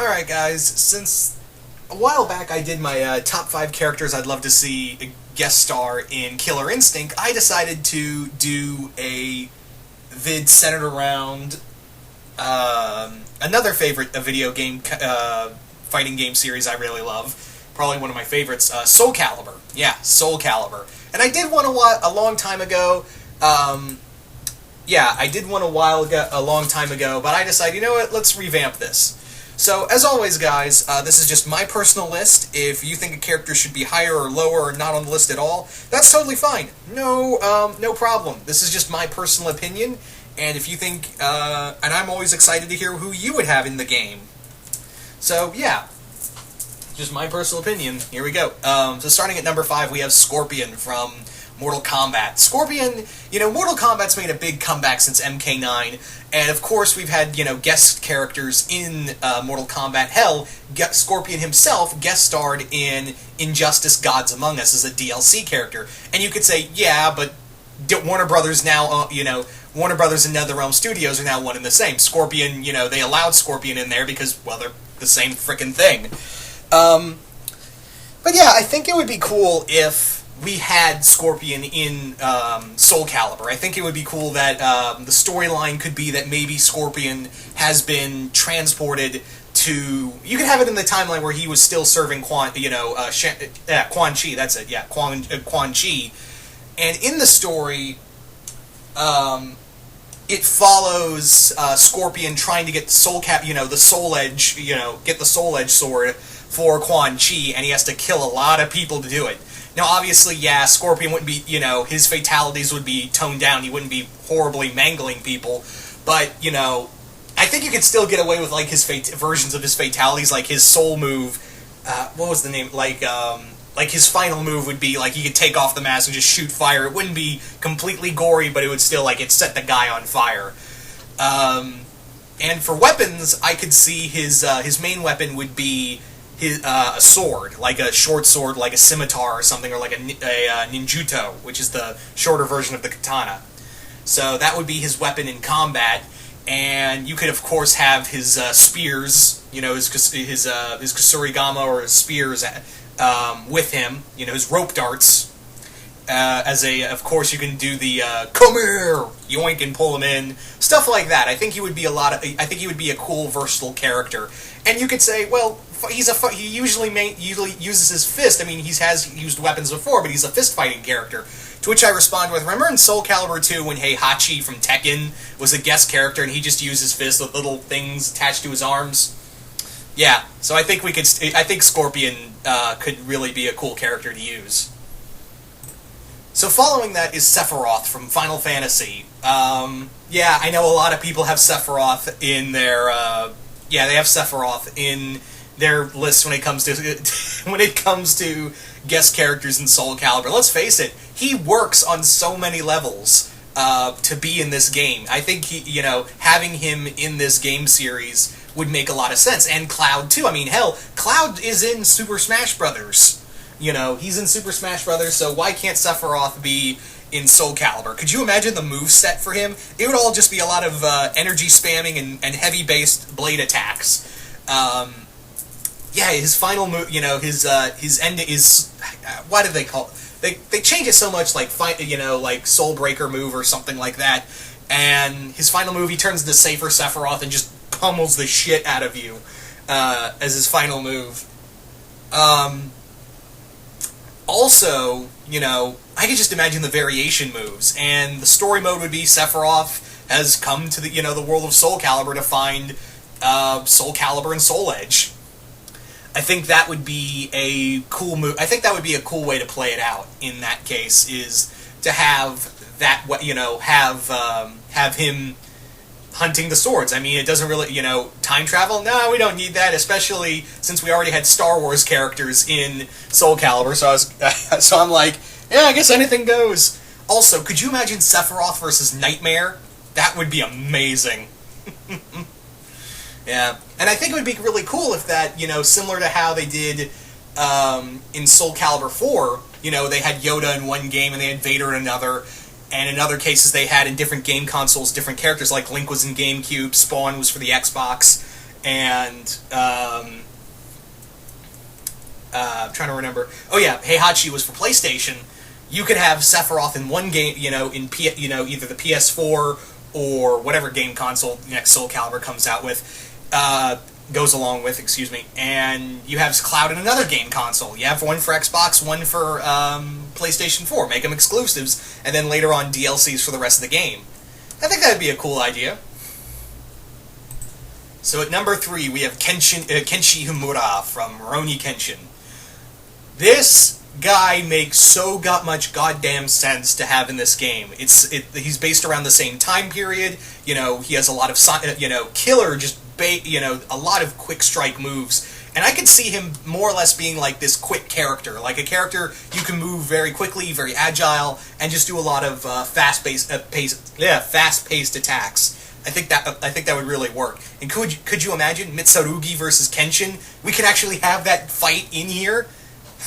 Alright guys, since a while back I did my top 5 characters I'd love to see guest star in Killer Instinct, I decided to do a vid centered around another favorite video game fighting game series I really love. Probably one of my favorites, Soul Calibur. Yeah, Soul Calibur. And I did one a long time ago. I did one a long time ago, but I decided, you know what, let's revamp this. So, as always, guys, this is just my personal list. If you think a character should be higher or lower or not on the list at all, that's totally fine. No problem. This is just my personal opinion, and if you think, and I'm always excited to hear who you would have in the game. So, yeah. Just my personal opinion. Here we go. So starting at number 5, we have Scorpion from Mortal Kombat. Scorpion, Mortal Kombat's made a big comeback since MK9, and of course we've had, guest characters in Mortal Kombat. Hell, Scorpion himself guest starred in Injustice Gods Among Us as a DLC character. And you could say, yeah, but Warner Brothers now, Warner Brothers and NetherRealm Studios are now one and the same. Scorpion, they allowed Scorpion in there because, well, they're the same frickin' thing. But yeah, I think it would be cool if we had Scorpion in Soul Calibur. I think it would be cool that the storyline could be that maybe Scorpion has been transported to... You could have it in the timeline where he was still serving Quan Chi, that's it, yeah, Quan Chi. And in the story, it follows Scorpion trying to get the Soul Edge, get the Soul Edge sword for Quan Chi, and he has to kill a lot of people to do it. Now, obviously, yeah, Scorpion wouldn't be, his fatalities would be toned down, he wouldn't be horribly mangling people, but, I think you could still get away with, his versions of his fatalities, like his soul move, what was the name, like his final move would be, he could take off the mask and just shoot fire. It wouldn't be completely gory, but it would still, it set the guy on fire. And for weapons, I could see his main weapon would be a sword, like a short sword, like a scimitar or something, or like a ninjutsu, which is the shorter version of the katana. So that would be his weapon in combat, and you could, of course, have his spears, his kusurigama or his spears with him, his rope darts. Of course, you can do the come here, yoink, and pull him in, stuff like that. I think he would be a cool, versatile character. And you could say, well, he usually uses his fist. I mean, he has used weapons before, but he's a fist-fighting character. To which I respond with, remember in Soul Calibur 2 when Heihachi from Tekken was a guest character and he just used his fist with little things attached to his arms? Yeah, so I think Scorpion could really be a cool character to use. So following that is Sephiroth from Final Fantasy. Yeah, I know a lot of people have Sephiroth in their... they have Sephiroth in their list when it comes to guest characters in Soul Calibur. Let's face it, he works on so many levels to be in this game. I think having him in this game series would make a lot of sense. And Cloud too. I mean, hell, Cloud is in Super Smash Brothers. He's in Super Smash Brothers, so why can't Sephiroth be in Soul Calibur? Could you imagine the moveset for him? It would all just be a lot of energy spamming and heavy-based blade attacks. His final move, his end is... what do they call it? They change it so much, like Soul Breaker move or something like that, and his final move, he turns into Safer Sephiroth and just pummels the shit out of you as his final move. Also, I could just imagine the variation moves, and the story mode would be Sephiroth has come to the world of Soul Calibur to find Soul Calibur and Soul Edge. I think that would be a cool move. I think that would be a cool way to play it out. In that case, is to have that have him hunting the swords. I mean, it doesn't really time travel. No, we don't need that, especially since we already had Star Wars characters in Soul Calibur. So I'm like, yeah, I guess anything goes. Also, could you imagine Sephiroth versus Nightmare? That would be amazing. Yeah. And I think it would be really cool if that, similar to how they did in Soul Calibur 4, they had Yoda in one game and they had Vader in another, and in other cases they had in different game consoles different characters, like Link was in GameCube, Spawn was for the Xbox, and I'm trying to remember. Oh yeah, Heihachi was for PlayStation. You could have Sephiroth in one game, either the PS4 or whatever game console the next Soul Calibur comes out with, goes along with, excuse me, and you have Cloud in another game console. You have one for Xbox, one for PlayStation 4. Make them exclusives, and then later on DLCs for the rest of the game. I think that would be a cool idea. So at number 3, we have Kenshi Himura from Rurouni Kenshin. This guy makes so much goddamn sense to have in this game. He's based around the same time period. He has a lot of killer, a lot of quick strike moves. And I could see him more or less being like this quick character, like a character you can move very quickly, very agile, and just do a lot of fast-paced attacks. I think that would really work. And could you imagine Mitsurugi versus Kenshin? We could actually have that fight in here.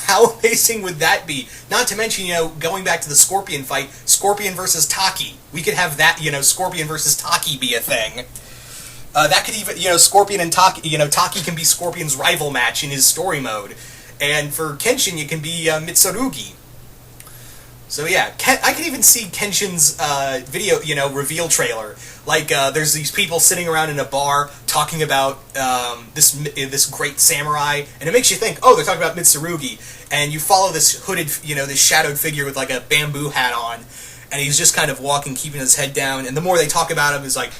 How amazing would that be? Not to mention, going back to the Scorpion fight, Scorpion versus Taki. We could have that, Scorpion versus Taki be a thing. That could even, Scorpion and Taki, Taki can be Scorpion's rival match in his story mode. And for Kenshin, you can be Mitsurugi. So yeah, I could even see Kenshin's video, reveal trailer. Like, there's these people sitting around in a bar talking about this great samurai, and it makes you think, oh, they're talking about Mitsurugi. And you follow this hooded, this shadowed figure with like a bamboo hat on, and he's just kind of walking, keeping his head down. And the more they talk about him, is like,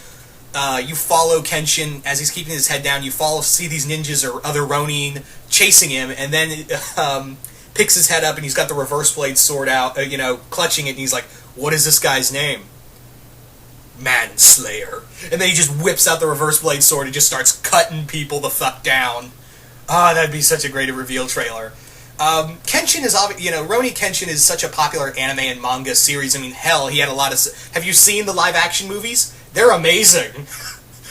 you follow Kenshin as he's keeping his head down. You see these ninjas or other Ronin chasing him, and then picks his head up, and he's got the reverse blade sword out, clutching it, and he's like, what is this guy's name? Manslayer. And then he just whips out the reverse blade sword and just starts cutting people the fuck down. That'd be such a great reveal trailer. Kenshin is, Rurouni Kenshin is such a popular anime and manga series. I mean, hell, he had a lot of... Have you seen the live-action movies? They're amazing.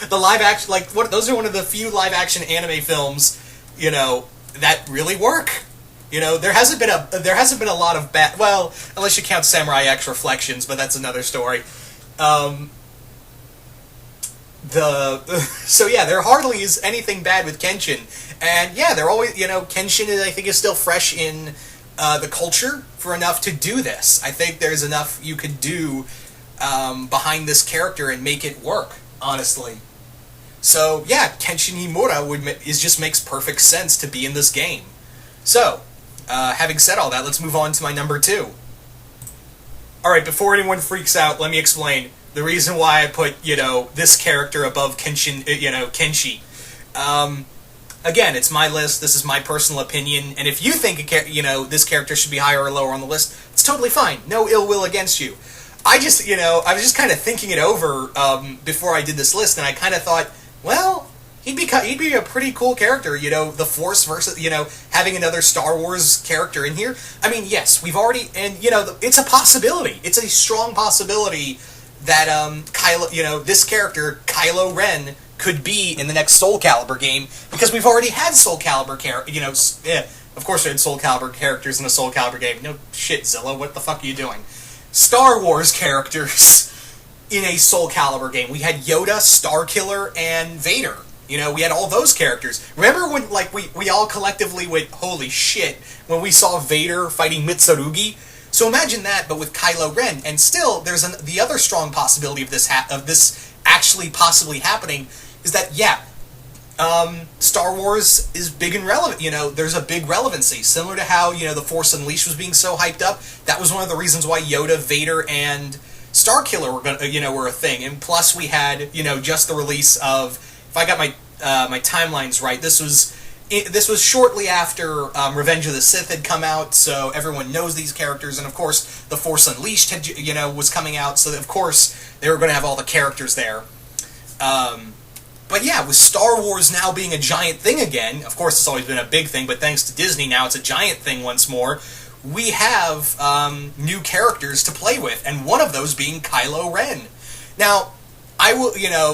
The live-action... those are one of the few live-action anime films, that really work. There hasn't been a lot of bad... Well, unless you count Samurai X Reflections, but that's another story. So yeah, there hardly is anything bad with Kenshin. And yeah, they're always... Kenshin, I think, is still fresh in the culture for enough to do this. I think there's enough you could do behind this character and make it work, honestly. So yeah, Kenshin Himura just makes perfect sense to be in this game. So... having said all that, let's move on to my number 2. Alright, before anyone freaks out, let me explain the reason why I put, this character above Kenshin, Kenshi. Again, it's my list, this is my personal opinion, and if you think, this character should be higher or lower on the list, it's totally fine. No ill will against you. I was just kind of thinking it over before I did this list, and I kind of thought, well... He'd be a pretty cool character, the Force versus, having another Star Wars character in here. I mean, yes, we've already, and, it's a possibility. It's a strong possibility that, this character, Kylo Ren, could be in the next Soul Calibur game, because we've already had Soul Calibur of course we had Soul Calibur characters in a Soul Calibur game. No shit, Zilla, what the fuck are you doing? Star Wars characters in a Soul Calibur game. We had Yoda, Starkiller, and Vader. We had all those characters. Remember when, we all collectively went, holy shit, when we saw Vader fighting Mitsurugi? So imagine that, but with Kylo Ren. And still, there's the other strong possibility of this actually possibly happening, is that, yeah, Star Wars is big and relevant. There's a big relevancy. Similar to how, The Force Unleashed was being so hyped up. That was one of the reasons why Yoda, Vader, and Starkiller were a thing. And plus we had, just the release of... If I got my timelines right, this was shortly after Revenge of the Sith had come out, so everyone knows these characters, and of course The Force Unleashed had, was coming out, so of course they were going to have all the characters there. But yeah, with Star Wars now being a giant thing again, of course it's always been a big thing, but thanks to Disney now it's a giant thing once more. We have new characters to play with, and one of those being Kylo Ren. Now,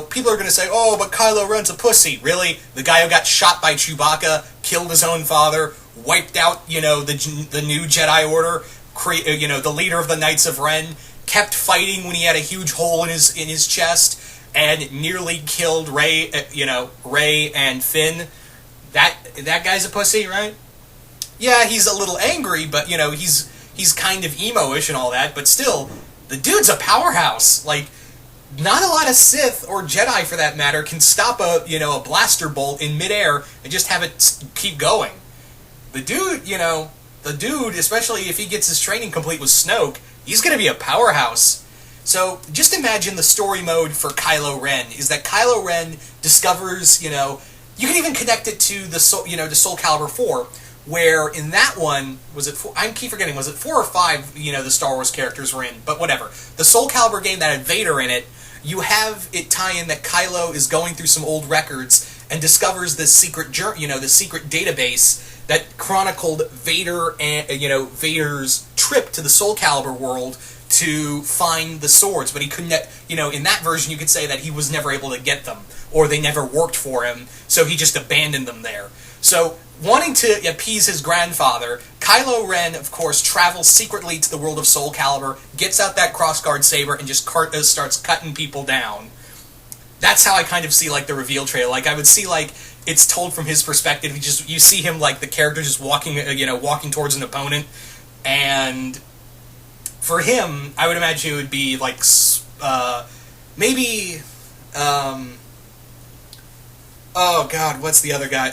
people are going to say, oh, but Kylo Ren's a pussy. Really? The guy who got shot by Chewbacca, killed his own father, wiped out, the new Jedi Order, the leader of the Knights of Ren, kept fighting when he had a huge hole in his chest, and nearly killed Rey, Rey and Finn. That guy's a pussy, right? Yeah, he's a little angry, but he's kind of emo-ish and all that, but still, the dude's a powerhouse. Like, not a lot of Sith, or Jedi for that matter, can stop a blaster bolt in midair and just have it keep going. The dude, especially if he gets his training complete with Snoke, he's gonna be a powerhouse. So, just imagine the story mode for Kylo Ren, is that Kylo Ren discovers, you can even connect it to the Soul Calibur 4, where in that one, was it 4? I keep forgetting, was it 4 or 5, the Star Wars characters were in, but whatever. The Soul Calibur game that had Vader in it, you have it tie in that Kylo is going through some old records and discovers this secret, this secret database that chronicled Vader and, Vader's trip to the Soul Calibur world to find the swords, but he couldn't, in that version you could say that he was never able to get them, or they never worked for him, so he just abandoned them there. So, wanting to appease his grandfather, Kylo Ren, of course, travels secretly to the world of Soul Calibur, gets out that crossguard saber, and just starts cutting people down. That's how I kind of see, like, the reveal trailer. Like, I would see, like, it's told from his perspective. You see him, like, the character just walking towards an opponent, and for him, I would imagine it would be, like, maybe, oh god, what's the other guy?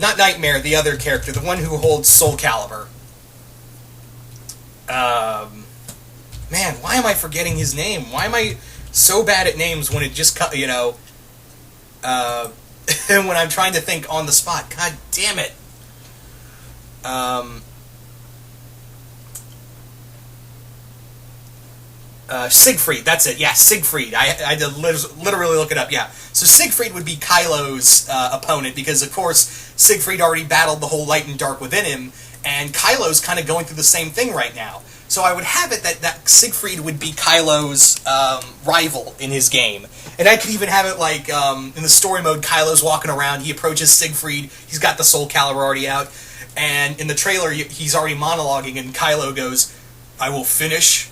Not Nightmare, the other character, the one who holds Soul Calibur. Man, why am I forgetting his name? Why am I so bad at names when it just when I'm trying to think on the spot? God damn it. Siegfried, that's it. Yeah, Siegfried. I had to literally look it up. Yeah, so Siegfried would be Kylo's opponent because, of course, Siegfried already battled the whole light and dark within him, and Kylo's kind of going through the same thing right now. So I would have it that Siegfried would be Kylo's rival in his game. And I could even have it like, in the story mode, Kylo's walking around, he approaches Siegfried, he's got the Soul Calibur already out, and in the trailer he's already monologuing, and Kylo goes, "I will finish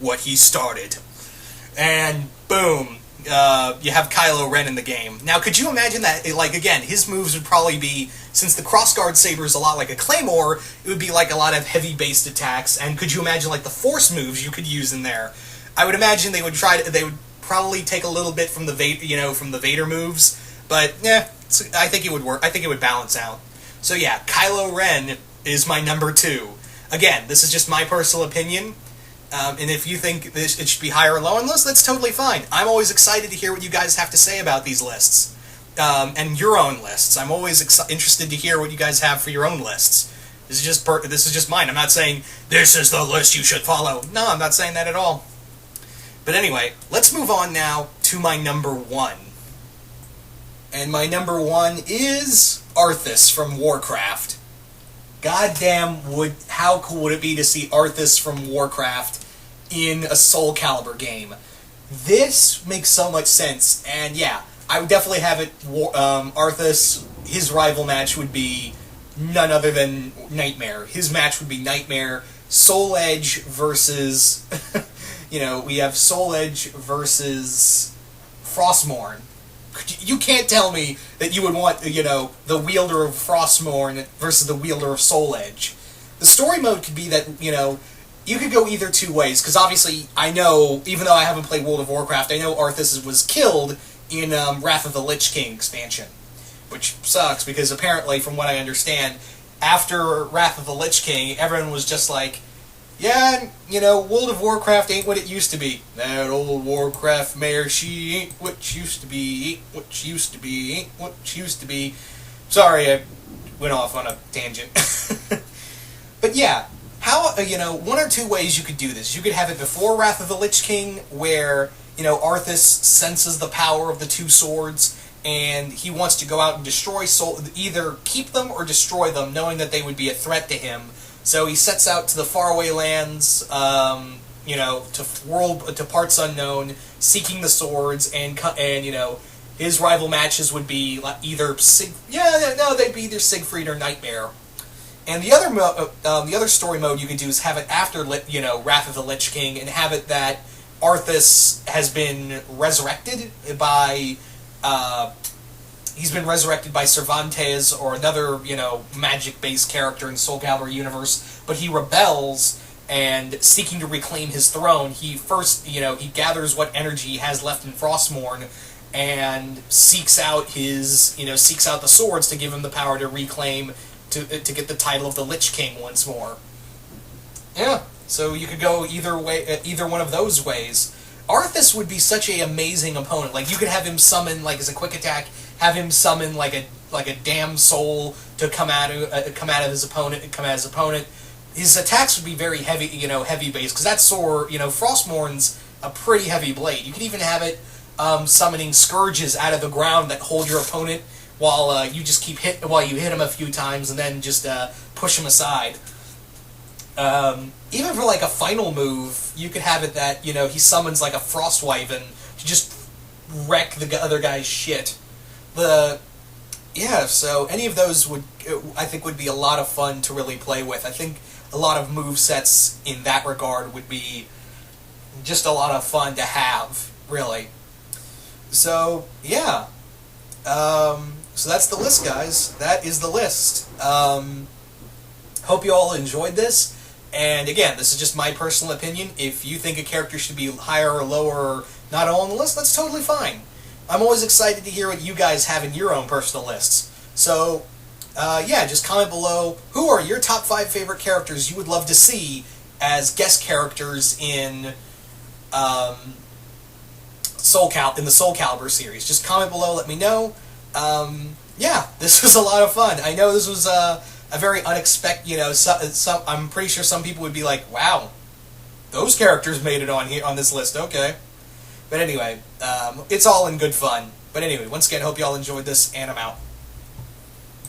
what he started." And boom, you have Kylo Ren in the game. Now, could you imagine that, like, again, his moves would probably be, since the crossguard saber is a lot like a claymore, it would be like a lot of heavy-based attacks, and could you imagine, like, the force moves you could use in there? I would imagine they would probably take a little bit from the Vader moves, but, yeah, I think it would work. I think it would balance out. So, yeah, Kylo Ren is my number 2. Again, this is just my personal opinion. And if you think it should be higher or lower on the list, that's totally fine. I'm always excited to hear what you guys have to say about these lists. And your own lists. I'm always interested to hear what you guys have for your own lists. This is just mine. I'm not saying, this is the list you should follow. No, I'm not saying that at all. But anyway, let's move on now to my number 1. And my number 1 is Arthas from Warcraft. Goddamn, how cool would it be to see Arthas from Warcraft in a Soul Calibur game? This makes so much sense, and yeah, I would definitely have it. Arthas, his rival match would be none other than Nightmare. His match would be Nightmare, Soul Edge versus, we have Soul Edge versus Frostmourne. You can't tell me that you would want, the wielder of Frostmourne versus the wielder of Soul Edge. The story mode could be that, you could go either two ways, because obviously I know, even though I haven't played World of Warcraft, I know Arthas was killed in Wrath of the Lich King expansion, which sucks, because apparently, from what I understand, after Wrath of the Lich King, everyone was just like, yeah, World of Warcraft ain't what it used to be. That old Warcraft mare, she ain't what used to be, ain't what used to be, ain't what used to be. Sorry, I went off on a tangent. But yeah, how, one or two ways you could do this. You could have it before Wrath of the Lich King, where, Arthas senses the power of the two swords, and he wants to go out and destroy either keep them or destroy them, knowing that they would be a threat to him. So he sets out to the faraway lands, to parts unknown, seeking the swords, and his rival matches would be either they'd be either Siegfried or Nightmare. And the other story mode you could do is have it after Wrath of the Lich King, and have it that Arthas has been resurrected by he's been resurrected by Cervantes or another magic-based character in Soul Calibur universe, but he rebels. And seeking to reclaim his throne, he first, he gathers what energy he has left in Frostmourne, and seeks out the swords to give him the power to reclaim, to get the title of the Lich King once more. Yeah, so you could go either way, either one of those ways. Arthas would be such an amazing opponent. Like, you could have him summon, like, as a quick attack, have him summon like a damn soul to come out of his opponent. His attacks would be very heavy, heavy based, because that sword, Frostmourne's a pretty heavy blade. You could even have it summoning scourges out of the ground that hold your opponent while you just while you hit him a few times and then just push him aside. Even for like a final move, you could have it that he summons like a Frostwyvern to just wreck the other guy's shit. So any of those I think would be a lot of fun to really play with. I think a lot of move sets in that regard would be just a lot of fun to have, really. So, yeah. So that's the list, guys. That is the list. Hope you all enjoyed this. And again, this is just my personal opinion. If you think a character should be higher or lower or not all on the list, that's totally fine. I'm always excited to hear what you guys have in your own personal lists. So, just comment below who are your top 5 favorite characters you would love to see as guest characters in the Soul Calibur series. Just comment below, let me know. This was a lot of fun. I know this was a very unexpected. I'm pretty sure some people would be like, "Wow, those characters made it on this list." Okay, but anyway, it's all in good fun. But anyway, once again, hope you all enjoyed this, and I'm out.